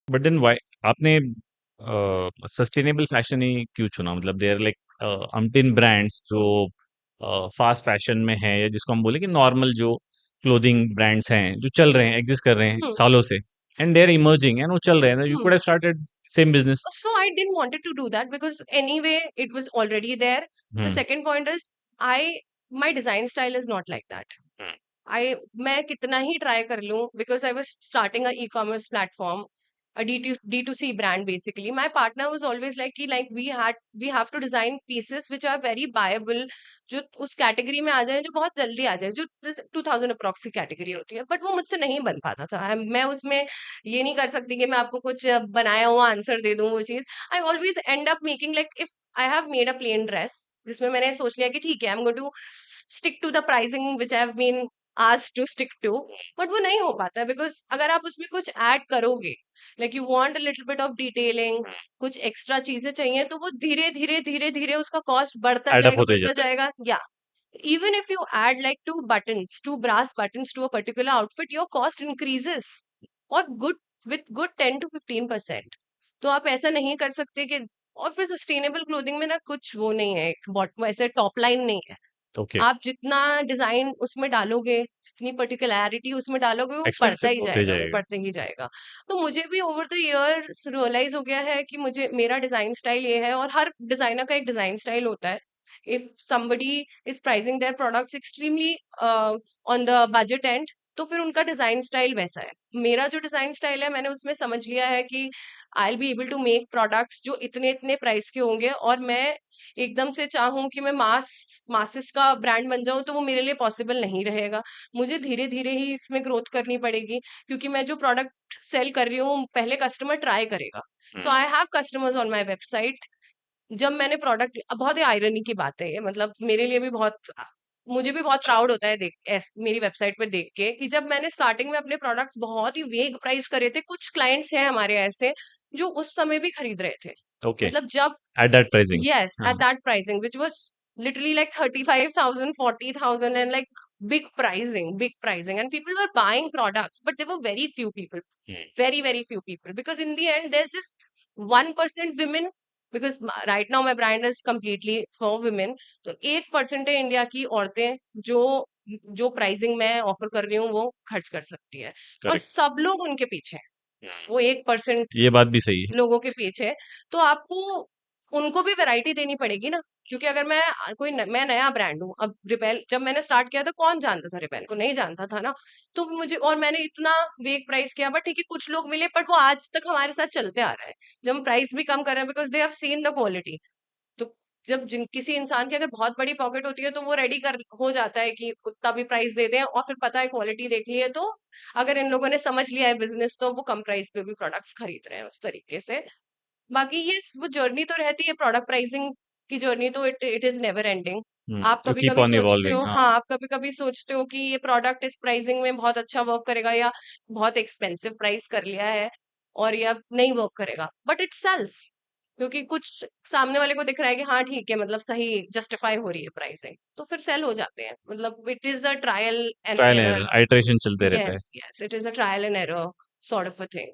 But then why आपने sustainable fashion ही क्यों चुना? मतलब देयर लाइक अनटिन ब्रांड्स जो फास्ट फैशन में है, या जिसको हम बोले कि नॉर्मल जो क्लोथिंग ब्रांड्स हैं जो चल रहे हैं, एग्जिस्ट कर रहे हैं Hmm. सालों से, and they are emerging and वो चल रहे हैं, you Hmm. Could have started same business. So I didn't wanted to do that because anyway it was already there. The hmm. second point is I my design style is not like that. हम्म. मैं कितना ही try कर लूं because I was starting a e-commerce platform, a D2C brand basically. My partner was always like कि like we have to design pieces which are very buyable, जो उस category में आ जाए, जो बहुत जल्दी आ जाए, जो 2000 अप्रॉक्स की कैटेगरी होती है, बट वो मुझसे नहीं बन पाता था. मैं उसमें ये नहीं कर सकती कि मैं आपको कुछ बनाया हुआ आंसर दे दूं वो चीज. I always end up making like if I have made a plain dress जिसमें मैंने सोच लिया कि ठीक है I am going to stick to the pricing which I have been asked to stick to, but वो नहीं हो पाता है बिकॉज अगर आप उसमें कुछ ऐड करोगे, like you want a little bit of detailing, कुछ एक्स्ट्रा चीजें चाहिए, तो वो धीरे धीरे धीरे धीरे उसका कॉस्ट एडअप होते बढ़ता जाता है. जाएगा. या even if you add like two brass buttons to a particular outfit, your cost increases, और good with good 10 to 15%. तो आप ऐसा नहीं कर सकते कि, और फिर सस्टेनेबल क्लोथिंग में ना कुछ वो नहीं है, एक बॉटम ऐसे टॉप लाइन नहीं है. ओके. आप जितना डिजाइन उसमें डालोगे, जितनी पर्टिकुलैरिटी उसमें डालोगे, वो बढ़ता एक्सपेंसिव ही होते जाएगा, वो जाएगा. बढ़ते ही जाएगा. तो मुझे भी ओवर द ईयर्स रियलाइज हो गया है कि मुझे मेरा डिजाइन स्टाइल ये है, और हर डिजाइनर का एक डिजाइन स्टाइल होता है. If somebody is pricing their products extremely on the budget end, तो फिर उनका डिजाइन स्टाइल वैसा है. मेरा जो डिजाइन स्टाइल है, मैंने उसमें समझ लिया है कि I will be able to make products जो इतने इतने प्राइस के होंगे, और मैं एकदम से चाहूं कि मैं मासिस का ब्रांड बन जाऊं, तो वो मेरे लिए पॉसिबल नहीं रहेगा. मुझे धीरे धीरे ही इसमें ग्रोथ करनी पड़ेगी, क्योंकि मैं जो प्रोडक्ट सेल कर रही हूँ पहले कस्टमर ट्राई करेगा. So hmm. I have customers on my website. जब मैंने प्रोडक्ट, बहुत ही आयरनी की बात है ये, मतलब मेरे लिए भी बहुत, मुझे भी बहुत प्राउड होता है मेरी वेबसाइट पे देख के, कि जब मैंने स्टार्टिंग में अपने प्रोडक्ट्स बहुत ही वेग प्राइस करे थे, कुछ क्लाइंट्स हैं हमारे ऐसे जो उस समय भी खरीद रहे थे. ओके. मतलब जब, एट दैट प्राइसिंग. yes, हाँ. at that pricing, which was literally like 35,000, 40,000, and like big pricing, and people were buying products, but there were very few people, hmm. very few people, because in the end, there's just 1% women, because right now my brand is completely for women. तो 1% है India की औरतें जो जो pricing मैं offer कर रही हूँ वो खर्च कर सकती है, और करेक्ट. सब लोग उनके पीछे हैं. वो 1% ये बात भी सही है. लोगों के पीछे. तो आपको उनको भी वैरायटी देनी पड़ेगी ना, क्योंकि अगर मैं मैं नया ब्रांड हूँ. अब रिपेल जब मैंने स्टार्ट किया था, कौन जानता था रिपेल को? नहीं जानता था ना. तो मुझे, और मैंने इतना वेग प्राइस किया, बट ठीक है कुछ लोग मिले, बट वो आज तक हमारे साथ चलते आ रहा है. जब हम प्राइस भी कम कर रहे हैं, because they have seen the quality. तो जब किसी इंसान की अगर बहुत बड़ी पॉकेट होती है, तो वो रेडी कर हो जाता है कि उतना भी प्राइस दे दें, और फिर पता है क्वालिटी देख ली है, तो अगर इन लोगों ने समझ लिया है बिजनेस, तो वो कम प्राइस पे भी प्रोडक्ट्स खरीद रहे हैं उस तरीके से. बाकी ये वो जर्नी तो रहती है प्रोडक्ट प्राइसिंग की जर्नी, तो इट इज नेवर एंडिंग. आप यू कभी कीप कभी ऑन सोचते हो, इवॉल्विंग. हाँ. हाँ, आप कभी कभी सोचते हो कि ये प्रोडक्ट इस प्राइसिंग में बहुत अच्छा वर्क करेगा, या बहुत एक्सपेंसिव प्राइस कर लिया है और या नहीं वर्क करेगा, बट इट सेल्स, क्योंकि कुछ सामने वाले को दिख रहा है कि हाँ ठीक है, मतलब सही जस्टिफाई हो रही है प्राइसिंग, तो फिर सेल हो जाते हैं. मतलब it is a trial and trial and error. Error, iteration चलते रहता है. Yes, yes, it is a trial and error sort of a thing.